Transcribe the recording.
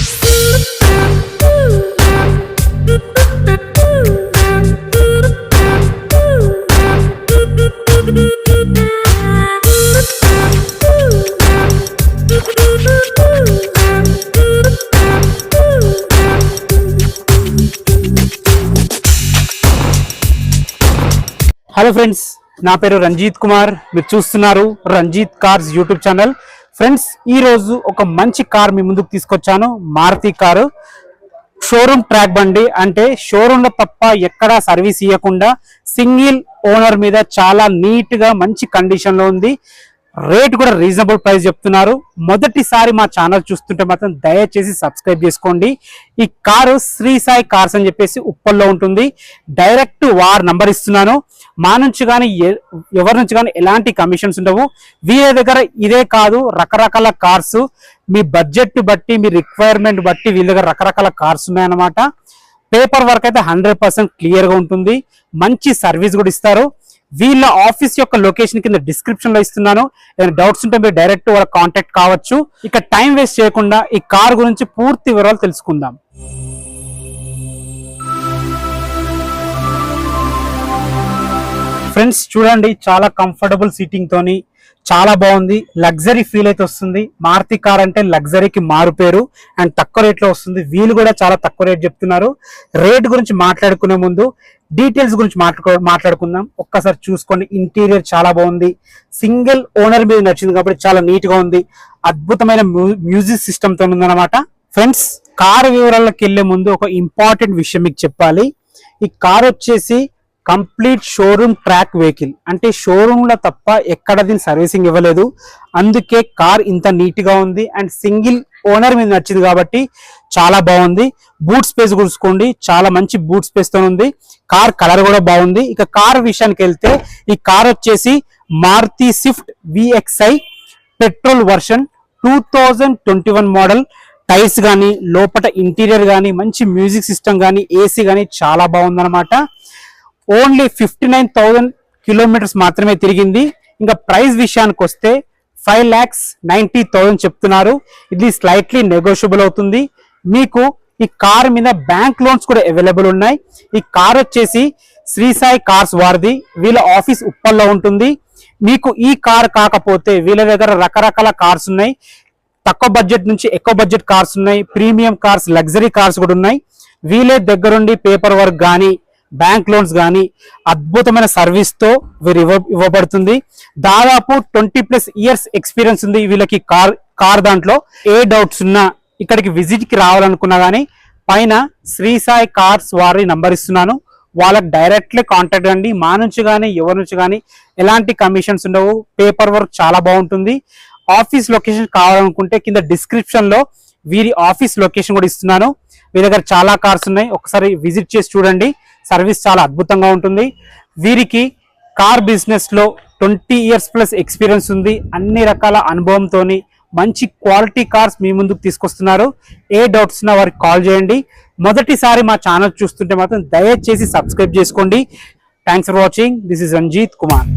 Hello friends, నా పేరు రంజిత్ కుమార్. మీరు చూస్తున్నారు Ranjith Cars YouTube channel. Friends, ఈ రోజు ఒక మంచి కార్ మీ ముందుకు తీసుకొచ్చాను. మారుతి కారు, షోరూమ్ ట్రాక్ బండి. అంటే షోరూమ్ లో తప్ప ఎక్కడా సర్వీస్ ఇవ్వకుండా సింగిల్ ఓనర్ మీద చాలా నీట్ గా మంచి కండిషన్ లో ఉంది. రేట్ కూడా రీజనబుల్ ప్రైస్ చెప్తున్నారు. మొదటిసారి మా ఛానల్ చూస్తుంటే మాత్రం దయచేసి సబ్స్క్రైబ్ చేసుకోండి. ఈ కారు శ్రీ సాయి కార్స్ అని చెప్పేసి ఉప్పల్లో ఉంటుంది. డైరెక్ట్ వార్ నంబర్ ఇస్తున్నాను. మా నుంచి కానీ ఎవరి నుంచి కానీ ఎలాంటి కమిషన్స్ ఉండవు. వీరి దగ్గర ఇదే కాదు, రకరకాల కార్స్ మీ బడ్జెట్ బట్టి, మీ రిక్వైర్మెంట్ బట్టి వీళ్ళ దగ్గర రకరకాల కార్స్ ఉన్నాయన్నమాట. పేపర్ వర్క్ అయితే 100% క్లియర్ గా ఉంటుంది. మంచి సర్వీస్ కూడా ఇస్తారు. వీళ్ళ ఆఫీస్ యొక్క లొకేషన్ కింద డిస్క్రిప్షన్ లో ఇస్తున్నాను. ఏమైనా డౌట్స్ ఉంటే మీరు డైరెక్ట్ వాళ్ళ కాంటాక్ట్ కావచ్చు. ఇక టైం వేస్ట్ చేయకుండా ఈ కార్ గురించి పూర్తి వివరాలు తెలుసుకుందాం. ఫ్రెండ్స్ చూడండి, చాలా కంఫర్టబుల్ సీటింగ్ తోని చాలా బాగుంది. లగ్జరీ ఫీల్ అయితే వస్తుంది. మారుతి కార్ అంటే లగ్జరీకి మారు పేరు. అండ్ తక్కువ రేట్ లో వస్తుంది. వీళ్ళు కూడా చాలా తక్కువ రేట్ చెప్తున్నారు. రేట్ గురించి మాట్లాడుకునే ముందు డీటెయిల్స్ గురించి మాట్లాడుకుందాం. ఒక్కసారి చూసుకోండి. ఇంటీరియర్ చాలా బాగుంది. సింగిల్ ఓనర్ మీద నచ్చింది కాబట్టి చాలా నీట్ గా ఉంది. అద్భుతమైన మ్యూజిక్ సిస్టమ్ తో ఉందన్నమాట. ఫ్రెండ్స్, కార్ వివరాల్లోకి వెళ్లే ముందు ఒక ఇంపార్టెంట్ విషయం మీకు చెప్పాలి. ఈ కార్ వచ్చేసి కంప్లీట్ షోరూమ్ ట్రాక్ వెహికల్. అంటే షోరూమ్ లో తప్ప ఎక్కడ దీని సర్వీసింగ్ ఇవ్వలేదు. అందుకే కార్ ఇంత నీట్ గా ఉంది. అండ్ సింగిల్ ఓనర్ మీద నచ్చింది కాబట్టి చాలా బాగుంది. బూట్ స్పేస్ చూసుకోండి, చాలా మంచి బూట్ స్పేస్ తో ఉంది. కార్ కలర్ కూడా బాగుంది. ఇక కార్ విషయానికి వెళ్తే ఈ కార్ వచ్చేసి Maruti Swift VXI petrol version 2021 model. Tyres కానీ, లోపల ఇంటీరియర్ కానీ, మంచి మ్యూజిక్ సిస్టమ్ కానీ, ఏసీ కానీ చాలా బాగుందన్నమాట. ఓన్లీ 59,000 కిలోమీటర్స్ మాత్రమే తిరిగింది. ఇంకా ప్రైస్ విషయానికి వస్తే 5,90,000 చెప్తున్నారు. ఇది స్లైట్లీ నెగోషియబుల్ అవుతుంది. మీకు ఈ కార్ మీద బ్యాంక్ లోన్స్ కూడా అవైలబుల్ ఉన్నాయి. ఈ కార్ వచ్చేసి శ్రీ సాయి కార్స్ వారిది. వీళ్ళ ఆఫీస్ ఉప్పల్లో ఉంటుంది. మీకు ఈ కార్ కాకపోతే వీళ్ళ దగ్గర రకరకాల కార్స్ ఉన్నాయి. తక్కువ బడ్జెట్ నుంచి ఎక్కువ బడ్జెట్ కార్స్ ఉన్నాయి. ప్రీమియం కార్స్, లగ్జరీ కార్స్ కూడా ఉన్నాయి. వీళ్ళే దగ్గరుండి పేపర్ వర్క్ కానీ, బ్యాంక్ లోన్స్ కానీ అద్భుతమైన సర్వీస్ తో వీరు ఇవ్వబడుతుంది. దాదాపు 20+ ఇయర్స్ ఎక్స్పీరియన్స్ ఉంది వీళ్ళకి కార్ దాంట్లో. ఏ డౌట్స్ ఉన్నా ఇక్కడికి విజిట్ కి రావాలనుకున్నా కానీ పైన శ్రీ సాయి కార్స్ వారి నంబర్ ఇస్తున్నాను. వాళ్ళకి డైరెక్ట్లీ కాంటాక్ట్ అండి. మా నుంచి కానీ ఎవరి నుంచి కానీ ఎలాంటి కమిషన్స్ ఉండవు. పేపర్ వర్క్ చాలా బాగుంటుంది. ఆఫీస్ లొకేషన్ కావాలనుకుంటే కింద డిస్క్రిప్షన్ లో వీరి ఆఫీస్ లొకేషన్ కూడా ఇస్తున్నాను. వీరి దగ్గర చాలా కార్స్ ఉన్నాయి. ఒకసారి విజిట్ చేసి చూడండి. సర్వీస్ చాలా అద్భుతంగా ఉంటుంది. వీరికి కార్ బిజినెస్ లో 20 ఇయర్స్+ ఎక్స్పీరియన్స్ ఉంది. అన్ని రకాల అనుభవంతోని మంచి క్వాలిటీ కార్స్ మీ ముందుకు తీసుకొస్తున్నారు. ఏ డౌట్స్ ఉన్నా వారికి కాల్ చేయండి. మొదటిసారి మా ఛానల్ చూస్తుంటే మాత్రం దయచేసి సబ్స్క్రైబ్ చేసుకోండి. Thanks for watching. This is Ranjith Kumar.